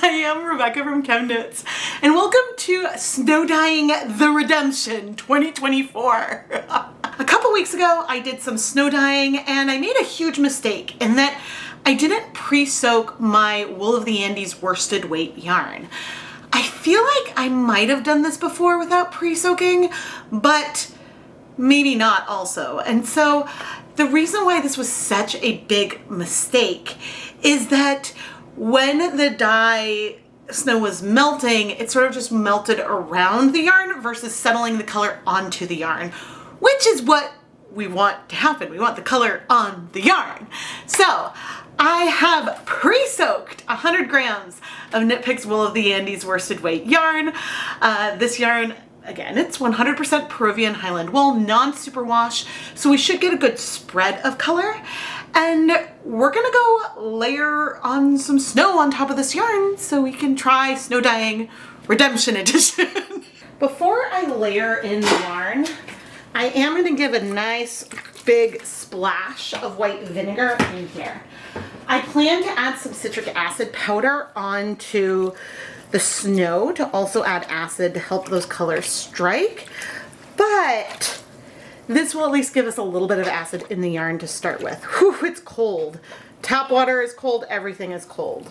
I am Rebecca from ChemKnits, and welcome to Snow Dyeing the Redemption 2024. A couple weeks ago, I did some snow dyeing, and I made a huge mistake in that I didn't pre-soak my Wool of the Andes worsted weight yarn. I feel like I might have done this before without pre-soaking, but maybe not also. And so the reason why this was such a big mistake is that when the dye snow was melting, it sort of just melted around the yarn versus settling the color onto the yarn, which is what we want to happen. We want the color on the yarn. So I have pre-soaked 100 grams of Knit Picks Wool of the Andes worsted weight yarn. This yarn, again, it's 100% Peruvian Highland wool, non-superwash, so we should get a good spread of color. And we're gonna go layer on some snow on top of this yarn so we can try Snow Dyeing Redemption Edition. Before I layer in the yarn, I am gonna give a nice big splash of white vinegar in here. I plan to add some citric acid powder onto the snow to also add acid to help those colors strike, but this will at least give us a little bit of acid in the yarn to start with. Whew, it's cold. Tap water is cold, everything is cold.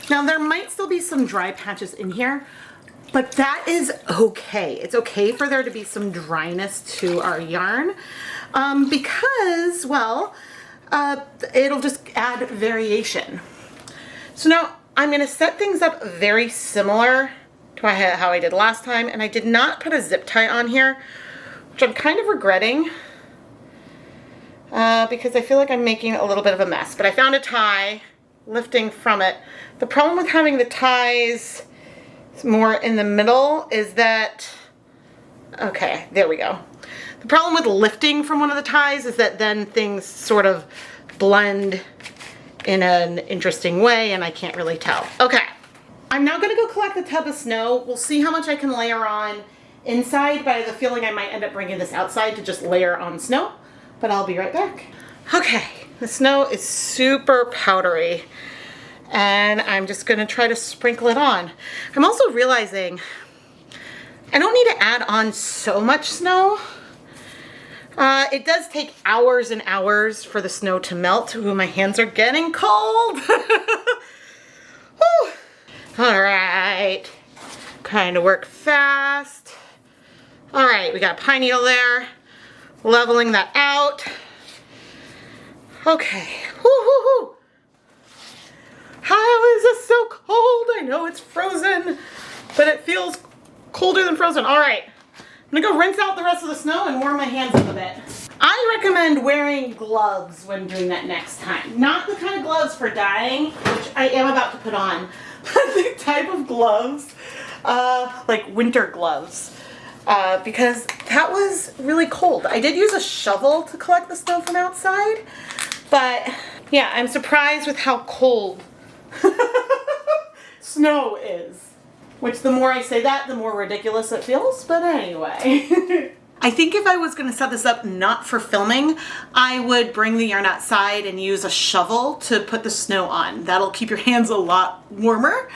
Now there might still be some dry patches in here, but that is okay. It's okay for there to be some dryness to our yarn because, well, it'll just add variation. So now I'm gonna set things up very similar to how I did last time, and I did not put a zip tie on here, which I'm kind of regretting because I feel like I'm making a little bit of a mess, but I found a tie lifting from it. The problem with having the ties more in the middle is that, okay, there we go. The problem with lifting from one of the ties is that then things sort of blend in an interesting way and I can't really tell. Okay, I'm now gonna go collect the tub of snow. We'll see how much I can layer on inside, but I have a feeling I might end up bringing this outside to just layer on snow, but I'll be right back. Okay, the snow is super powdery and I'm just gonna try to sprinkle it on. I'm also realizing I don't need to add on so much snow. It does take hours and hours for the snow to melt. Ooh, my hands are getting cold. All right, kind of work fast. All right, we got a pine needle there, leveling that out. Okay, whoo. How is this so cold? I know it's frozen, but it feels colder than frozen. All right, I'm gonna go rinse out the rest of the snow and warm my hands up a bit. I recommend wearing gloves when doing that next time. Not the kind of gloves for dyeing, which I am about to put on, but the type of gloves, like winter gloves, because that was really cold. I did use a shovel to collect the snow from outside, but yeah, I'm surprised with how cold snow is. Which the more I say that, the more ridiculous it feels, but anyway. I think if I was gonna set this up not for filming, I would bring the yarn outside and use a shovel to put the snow on. That'll keep your hands a lot warmer.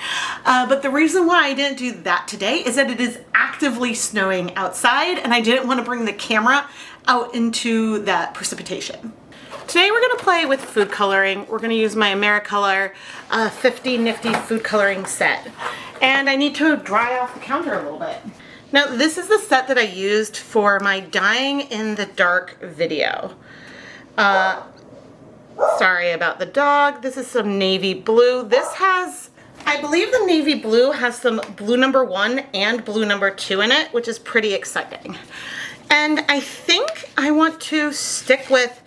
But the reason why I didn't do that today is that it is actively snowing outside and I didn't want to bring the camera out into that precipitation. Today we're gonna play with food coloring. We're gonna use my Americolor 50 Nifty food coloring set. And I need to dry off the counter a little bit. Now this is the set that I used for my dyeing in the dark video. Sorry about the dog. This is some navy blue. This has, I believe the navy blue has some blue number 1 and blue number 2 in it, which is pretty exciting. And I think I want to stick with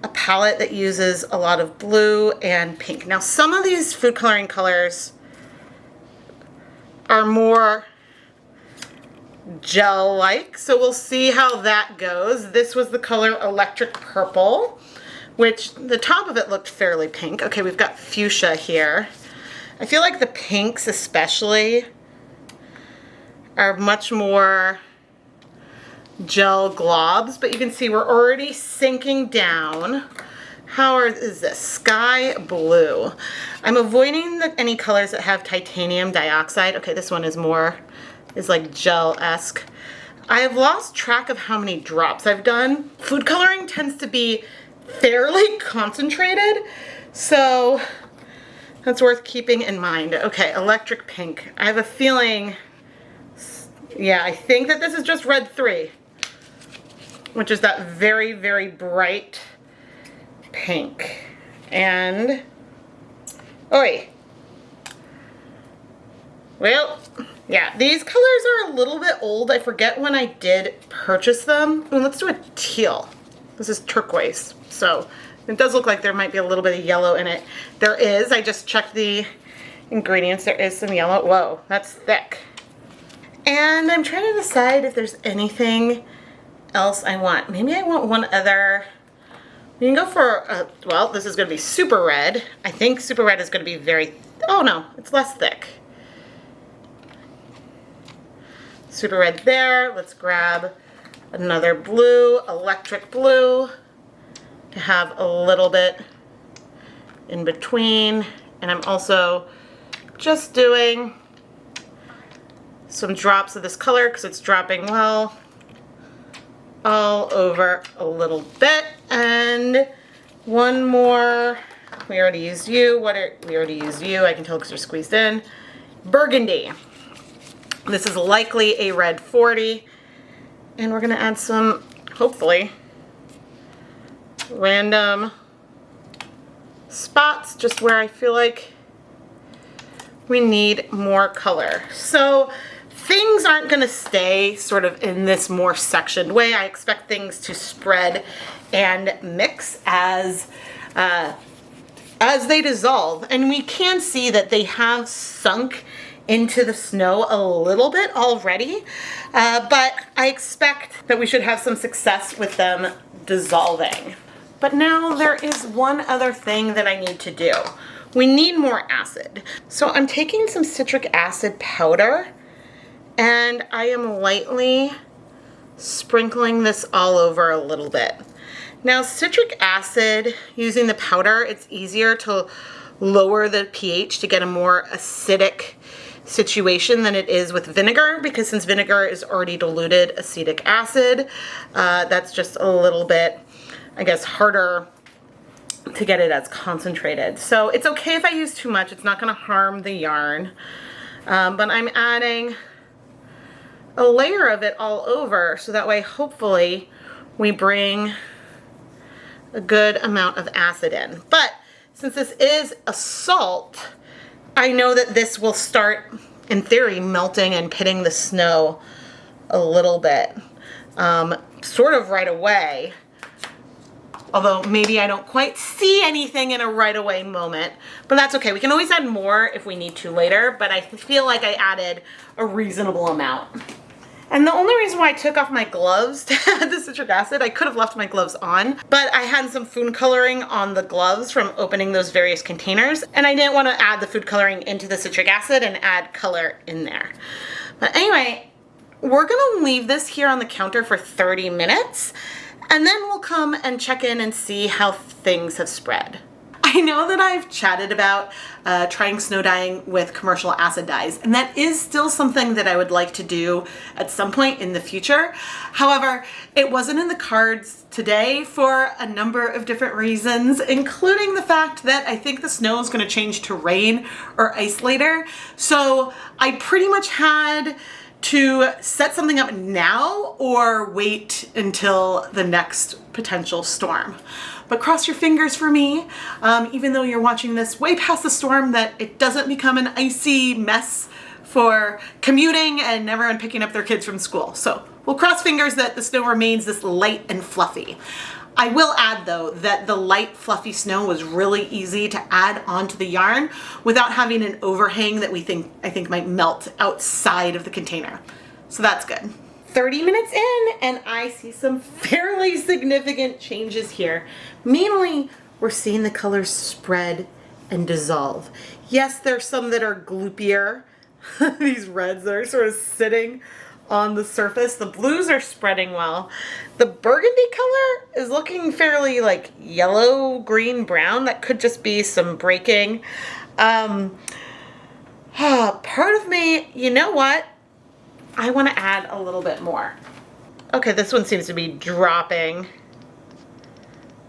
a palette that uses a lot of blue and pink. Now some of these food coloring colors are more gel-like, so we'll see how that goes. This was the color Electric Purple, which the top of it looked fairly pink. Okay, we've got fuchsia here. I feel like the pinks especially are much more gel globs, but you can see we're already sinking down Is this? Sky blue. I'm avoiding any colors that have titanium dioxide. Okay, this one is like gel-esque. I have lost track of how many drops I've done. Food coloring tends to be fairly concentrated, so that's worth keeping in mind. Okay, electric pink. I have a feeling, yeah, I think that this is just red 3, which is that very, very bright pink. And, oi. Well, yeah, these colors are a little bit old. I forget when I did purchase them. Ooh, let's do a teal. This is turquoise, so it does look like there might be a little bit of yellow in it. There is. I just checked the ingredients. There is some yellow. Whoa, that's thick. And I'm trying to decide if there's anything else I want. Maybe I want one other. We can go for, well, this is going to be super red. I think super red is going to be very, oh no, it's less thick. Super red there. Let's grab another blue, electric blue, to have a little bit in between. And I'm also just doing some drops of this color because it's dropping well all over a little bit. And one more. We already used you. We already used you. I can tell because you're squeezed in. Burgundy. This is likely a red 40. And we're going to add some, hopefully, random spots just where I feel like we need more color. So things aren't going to stay sort of in this more sectioned way. I expect things to spread and mix as they dissolve. And we can see that they have sunk into the snow a little bit already, but I expect that we should have some success with them dissolving. But now there is one other thing that I need to do. We need more acid. So I'm taking some citric acid powder and I am lightly sprinkling this all over a little bit. Now citric acid, using the powder, it's easier to lower the pH to get a more acidic situation than it is with vinegar, because since vinegar is already diluted acetic acid, that's just a little bit, I guess, harder to get it as concentrated. So it's okay if I use too much. It's not going to harm the yarn. But I'm adding a layer of it all over so that way hopefully we bring a good amount of acid in. But since this is a salt, I know that this will start, in theory, melting and pitting the snow a little bit, sort of right away. Although maybe I don't quite see anything in a right away moment, but that's okay. We can always add more if we need to later, but I feel like I added a reasonable amount. And the only reason why I took off my gloves to add the citric acid, I could have left my gloves on, but I had some food coloring on the gloves from opening those various containers, and I didn't want to add the food coloring into the citric acid and add color in there. But anyway, we're gonna leave this here on the counter for 30 minutes, and then we'll come and check in and see how things have spread. I know that I've chatted about trying snow dyeing with commercial acid dyes, and that is still something that I would like to do at some point in the future. However, it wasn't in the cards today for a number of different reasons, including the fact that I think the snow is going to change to rain or ice later. So I pretty much had to set something up now or wait until the next potential storm. But cross your fingers for me, even though you're watching this way past the storm, that it doesn't become an icy mess for commuting and everyone picking up their kids from school. So we'll cross fingers that the snow remains this light and fluffy. I will add though that the light fluffy snow was really easy to add onto the yarn without having an overhang that I think might melt outside of the container. So that's good. 30 minutes in and I see some fairly significant changes here. Mainly, we're seeing the colors spread and dissolve. Yes, there's some that are gloopier. These reds that are sort of sitting on the surface. The blues are spreading well. The burgundy color is looking fairly like yellow, green, brown. That could just be some breaking. Part of me, you know what? I want to add a little bit more. Okay, this one seems to be dropping.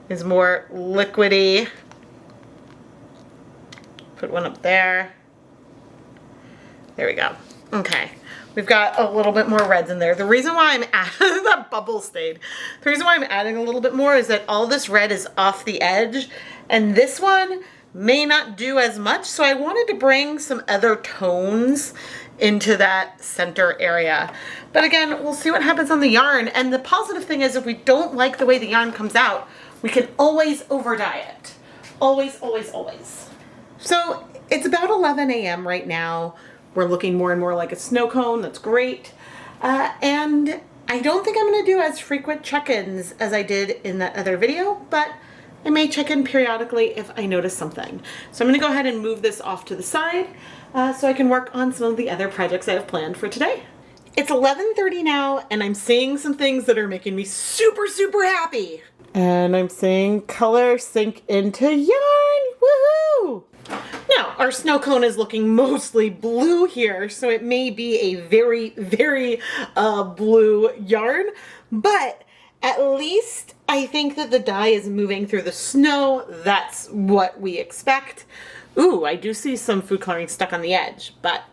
Is more liquidy. Put one up there. There we go. Okay. We've got a little bit more reds in there. The reason why I'm adding that bubble stayed. The reason why I'm adding a little bit more is that all this red is off the edge, and this one may not do as much. So I wanted to bring some other tones into that center area. But again, we'll see what happens on the yarn. And the positive thing is if we don't like the way the yarn comes out, we can always over dye it. Always, always, always. So it's about 11 a.m. right now. We're looking more and more like a snow cone. That's great. And I don't think I'm going to do as frequent check-ins as I did in that other video, but I may check in periodically if I notice something. So I'm going to go ahead and move this off to the side so I can work on some of the other projects I have planned for today. It's 11:30 now, and I'm seeing some things that are making me super, super happy. And I'm seeing color sink into yarn. Woohoo! Now, our snow cone is looking mostly blue here, so it may be a very, very blue yarn, but at least I think that the dye is moving through the snow. That's what we expect. Ooh, I do see some food coloring stuck on the edge, but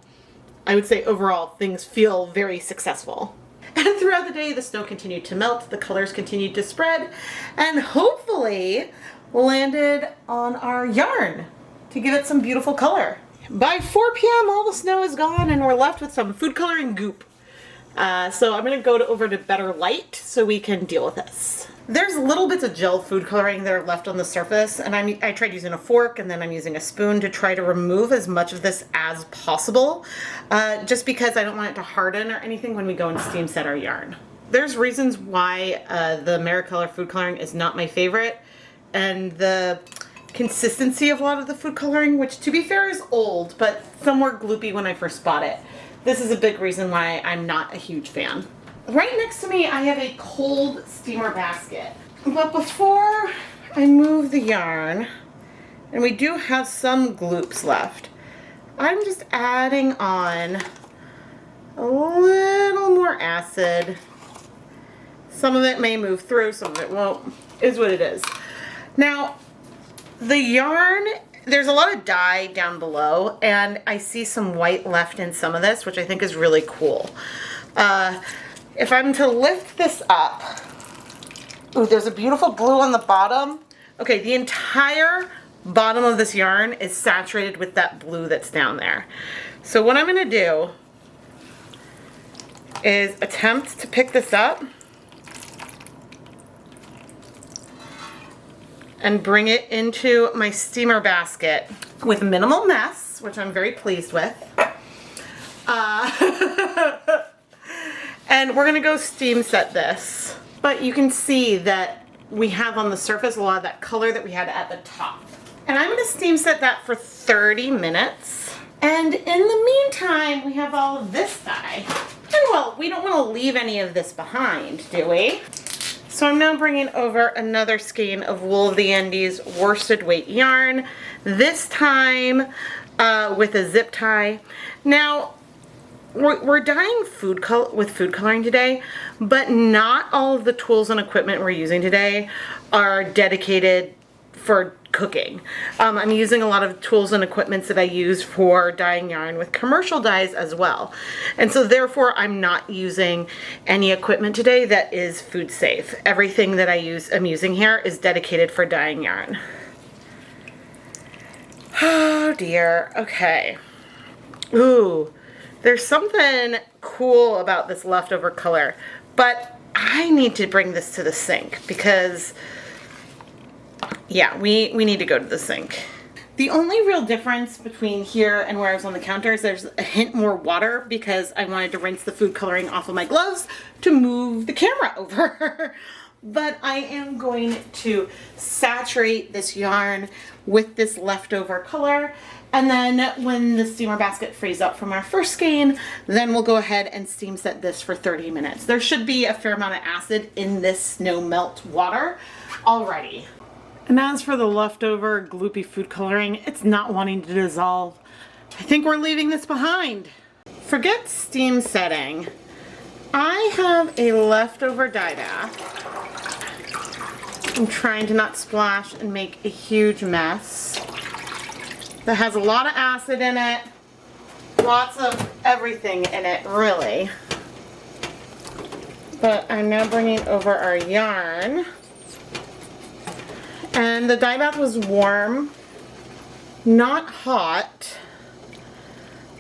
I would say overall things feel very successful. And throughout the day, the snow continued to melt, the colors continued to spread, and hopefully landed on our yarn to give it some beautiful color. By 4 p.m., all the snow is gone and we're left with some food coloring goop. So I'm gonna go over to better light so we can deal with this. There's little bits of gel food coloring that are left on the surface, and I tried using a fork and then I'm using a spoon to try to remove as much of this as possible, just because I don't want it to harden or anything when we go and steam set our yarn. There's reasons why the Americolor Food Coloring is not my favorite, and the consistency of a lot of the food coloring, which to be fair is old, but somewhat gloopy when I first bought it. This is a big reason why I'm not a huge fan. Right next to me, I have a cold steamer basket. But before I move the yarn, and we do have some gloops left, I'm just adding on a little more acid. Some of it may move through, some of it won't. Is what it is. Now, the yarn, there's a lot of dye down below, and I see some white left in some of this, which I think is really cool. If I'm to lift this up, ooh, there's a beautiful blue on the bottom. Okay, the entire bottom of this yarn is saturated with that blue that's down there. So what I'm gonna do is attempt to pick this up and bring it into my steamer basket with minimal mess, which I'm very pleased with. And we're gonna go steam set this. But you can see that we have on the surface a lot of that color that we had at the top. And I'm gonna steam set that for 30 minutes. And in the meantime, we have all of this dye. And well, we don't wanna leave any of this behind, do we? So I'm now bringing over another skein of Wool of the Andes worsted weight yarn, this time with a zip tie. Now, we're dyeing with food coloring today, but not all of the tools and equipment we're using today are dedicated for cooking. I'm using a lot of tools and equipments that I use for dyeing yarn with commercial dyes as well. And so therefore I'm not using any equipment today that is food safe. Everything that I'm using here is dedicated for dyeing yarn. Oh dear, okay. Ooh, there's something cool about this leftover color, but I need to bring this to the sink because yeah, we need to go to the sink. The only real difference between here and where I was on the counter is there's a hint more water because I wanted to rinse the food coloring off of my gloves to move the camera over. But I am going to saturate this yarn with this leftover color, And then when the steamer basket frees up from our first skein, then we'll go ahead and steam set this for 30 minutes. There should be a fair amount of acid in this snow melt water already. And as for the leftover gloopy food coloring, it's not wanting to dissolve. I think we're leaving this behind. Forget steam setting. I have a leftover dye bath. I'm trying to not splash and make a huge mess. That has a lot of acid in it. Lots of everything in it, really. But I'm now bringing over our yarn. And the dye bath was warm, not hot.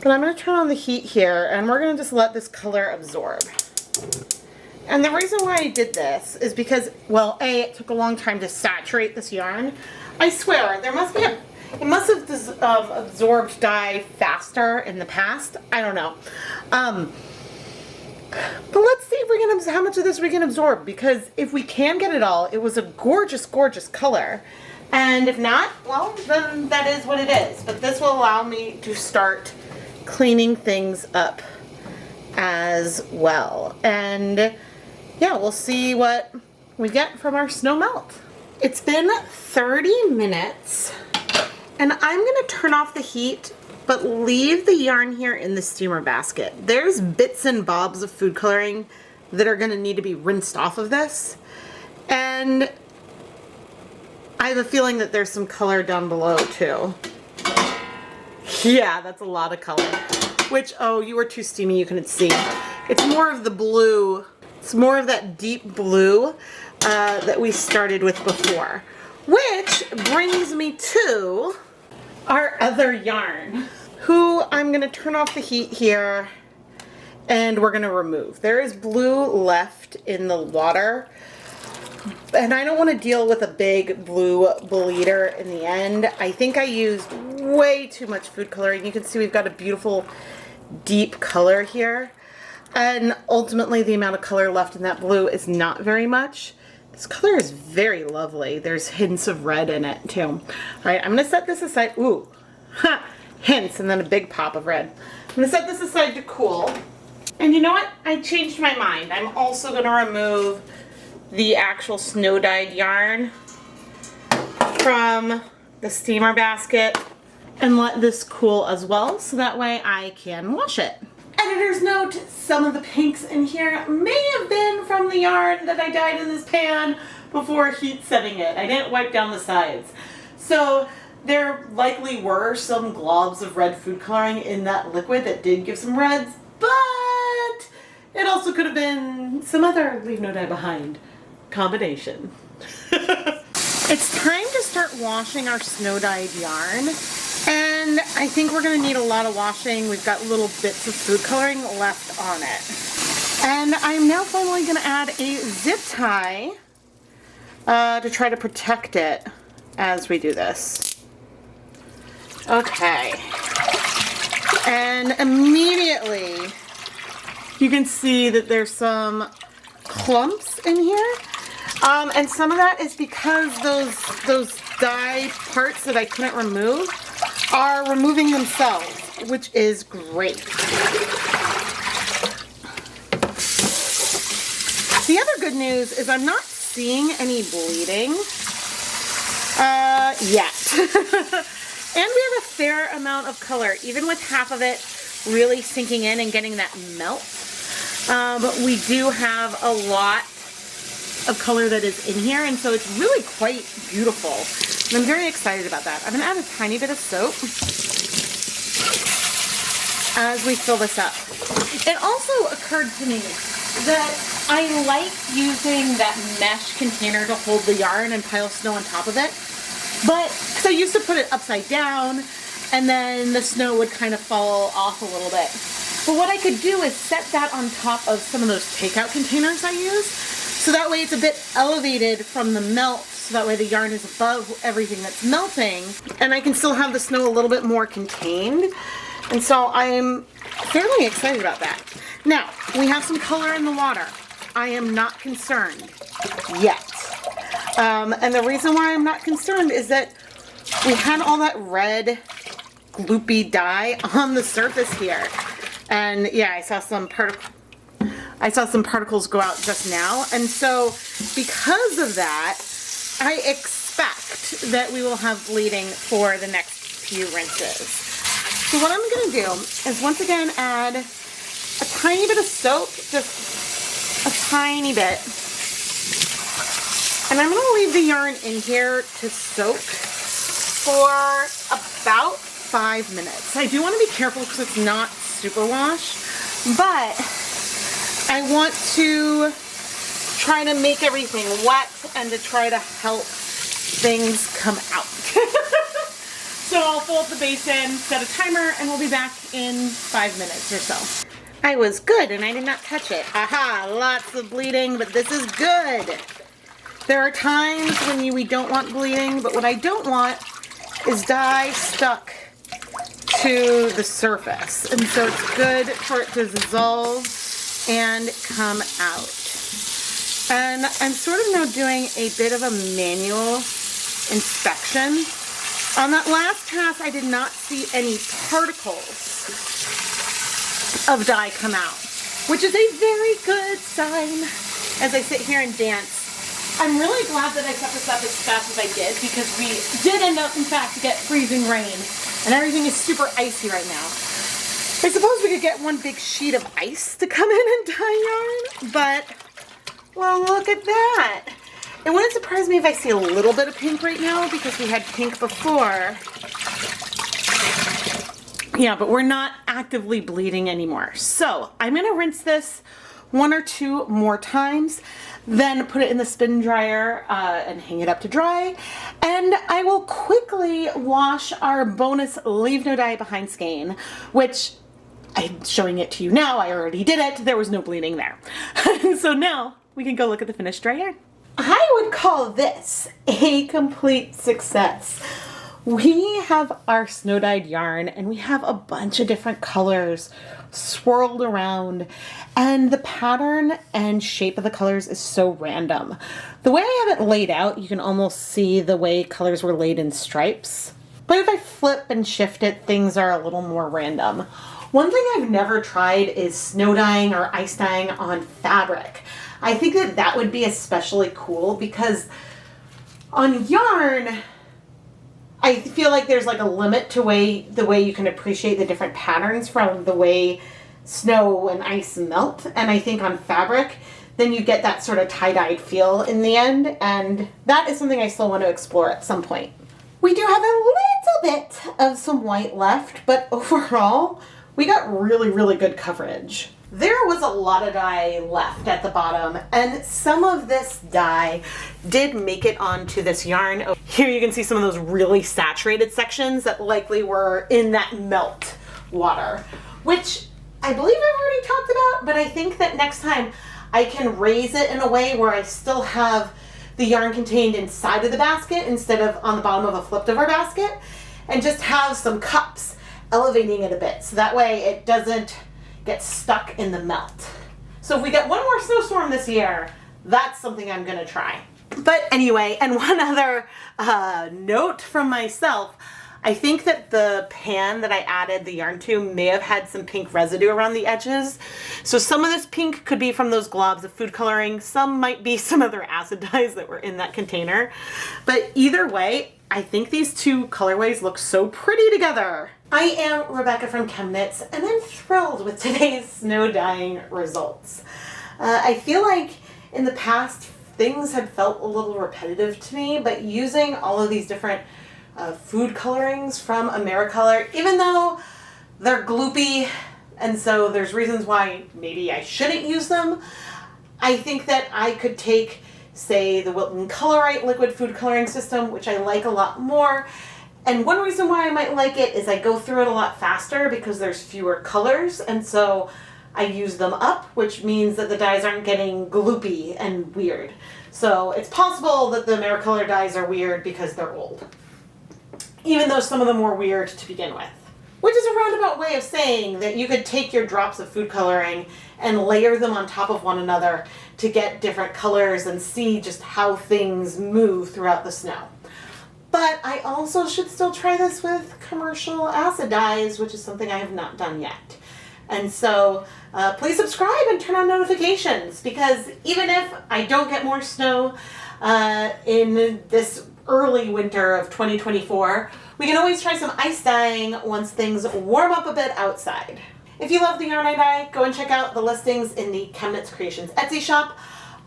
But I'm going to turn on the heat here, and we're going to just let this color absorb. And the reason why I did this is because, well, A, it took a long time to saturate this yarn. I swear, there must be it must have absorbed dye faster in the past. I don't know. But let's see if we can, how much of this we can absorb, because if we can get it all, it was a gorgeous, gorgeous color. And if not, well, then that is what it is. But this will allow me to start cleaning things up as well. And yeah, we'll see what we get from our snow melt. It's been 30 minutes and I'm gonna turn off the heat but leave the yarn here in the steamer basket. There's bits and bobs of food coloring that are gonna need to be rinsed off of this. And I have a feeling that there's some color down below too. Yeah, that's a lot of color. Which, oh, you were too steamy, you couldn't see. It's more of the blue. It's more of that deep blue that we started with before. Which brings me to our other yarn, who I'm gonna turn off the heat here and we're gonna remove. There is blue left in the water, and I don't want to deal with a big blue bleeder in the end. I think I used way too much food coloring. You can see we've got a beautiful deep color here, and ultimately the amount of color left in that blue is not very much. This color is very lovely. There's hints of red in it too. All right, I'm gonna set this aside. Ooh, ha, hints and then a big pop of red. I'm gonna set this aside to cool. And you know what? I changed my mind. I'm also gonna remove the actual snow dyed yarn from the steamer basket and let this cool as well, so that way I can wash it. Editor's note, some of the pinks in here may have been from the yarn that I dyed in this pan before heat setting it. I didn't wipe down the sides. So there likely were some globs of red food coloring in that liquid that did give some reds, but it also could have been some other leave no dye behind combination. It's time to start washing our snow dyed yarn. And I think we're going to need a lot of washing. We've got little bits of food coloring left on it. And I'm now finally going to add a zip tie to try to protect it as we do this. Okay. And immediately you can see that there's some clumps in here. And some of that is because those dye parts that I couldn't remove are removing themselves, which is great. The other good news is I'm not seeing any bleeding yet. And we have a fair amount of color, even with half of it really sinking in and getting that melt. But we do have a lot of color that is in here, and so it's really quite beautiful. And I'm very excited about that. I'm going to add a tiny bit of soap as we fill this up. It also occurred to me that I like using that mesh container to hold the yarn and pile snow on top of it, but because I used to put it upside down and then the snow would kind of fall off a little bit. But what I could do is set that on top of some of those takeout containers I use, so that way it's a bit elevated from the melt, so that way the yarn is above everything that's melting, and I can still have the snow a little bit more contained. And so I'm fairly excited about that. Now, we have some color in the water. I am not concerned yet. And the reason why I'm not concerned is that we had all that red gloopy dye on the surface here. And yeah, I saw some particles go out just now. And so because of that, I expect that we will have bleeding for the next few rinses. So what I'm gonna do is once again add a tiny bit of soap, just a tiny bit. And I'm gonna leave the yarn in here to soak for about 5 minutes. I do wanna be careful because it's not superwash, but I want to try to make everything wet and to try to help things come out. So I'll fill up the basin, set a timer, and we'll be back in 5 minutes or so. I was good and I did not touch it. Aha, lots of bleeding, but this is good. There are times when we don't want bleeding, but what I don't want is dye stuck to the surface. And so it's good for it to dissolve and come out. And I'm sort of now doing a bit of a manual inspection. On that last pass, I did not see any particles of dye come out, which is a very good sign as I sit here and dance. I'm really glad that I set this up as fast as I did because we did end up, in fact, to get freezing rain and everything is super icy right now. I suppose we could get one big sheet of ice to come in and dye yarn, but, well, look at that. It wouldn't surprise me if I see a little bit of pink right now because we had pink before. Yeah, but we're not actively bleeding anymore. So I'm gonna rinse this 1 or 2 more times, then put it in the spin dryer and hang it up to dry. And I will quickly wash our bonus Leave No Dye Behind skein, which I'm showing it to you now. I already did it. There was no bleeding there. So now we can go look at the finished dry yarn. I would call this a complete success. We have our snow dyed yarn and we have a bunch of different colors swirled around, and the pattern and shape of the colors is so random. The way I have it laid out, you can almost see the way colors were laid in stripes. But if I flip and shift it, things are a little more random. One thing I've never tried is snow dyeing or ice dyeing on fabric. I think that that would be especially cool because on yarn, I feel like there's like a limit to the way you can appreciate the different patterns from the way snow and ice melt. And I think on fabric, then you get that sort of tie-dyed feel in the end. And that is something I still want to explore at some point. We do have a little bit of some white left, but overall, we got really, really good coverage. There was a lot of dye left at the bottom, and some of this dye did make it onto this yarn. Here you can see some of those really saturated sections that likely were in that melt water, which I believe I've already talked about, but I think that next time I can raise it in a way where I still have the yarn contained inside of the basket instead of on the bottom of a flipped over basket, and just have some cups elevating it a bit, so that way it doesn't get stuck in the melt. So if we get one more snowstorm this year, that's something I'm gonna try. But anyway, and one other note from myself, I think that the pan that I added the yarn to may have had some pink residue around the edges. So some of this pink could be from those globs of food coloring. Some might be some other acid dyes that were in that container. But either way, I think these two colorways look so pretty together. I am Rebecca from ChemKnits, and I'm thrilled with today's snow dyeing results. I feel like in the past things had felt a little repetitive to me, but using all of these different food colorings from Americolor, even though they're gloopy and so there's reasons why maybe I shouldn't use them, I think that I could take, say, the Wilton Colorite liquid food coloring system, which I like a lot more. And one reason why I might like it is I go through it a lot faster because there's fewer colors, and so I use them up, which means that the dyes aren't getting gloopy and weird. So it's possible that the Americolor dyes are weird because they're old, even though some of them were weird to begin with. Which is a roundabout way of saying that you could take your drops of food coloring and layer them on top of one another to get different colors and see just how things move throughout the snow. But I also should still try this with commercial acid dyes, which is something I have not done yet. And so please subscribe and turn on notifications, because even if I don't get more snow in this early winter of 2024, we can always try some ice dyeing once things warm up a bit outside. If you love the yarn I dye, go and check out the listings in the ChemKnits Creations Etsy shop.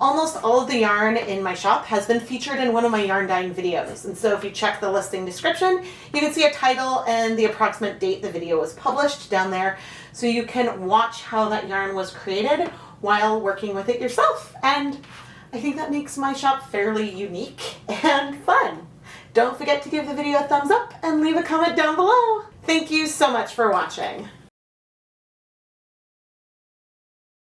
Almost all of the yarn in my shop has been featured in one of my yarn dyeing videos. And so if you check the listing description, you can see a title and the approximate date the video was published down there, so you can watch how that yarn was created while working with it yourself. And I think that makes my shop fairly unique and fun. Don't forget to give the video a thumbs up and leave a comment down below. Thank you so much for watching.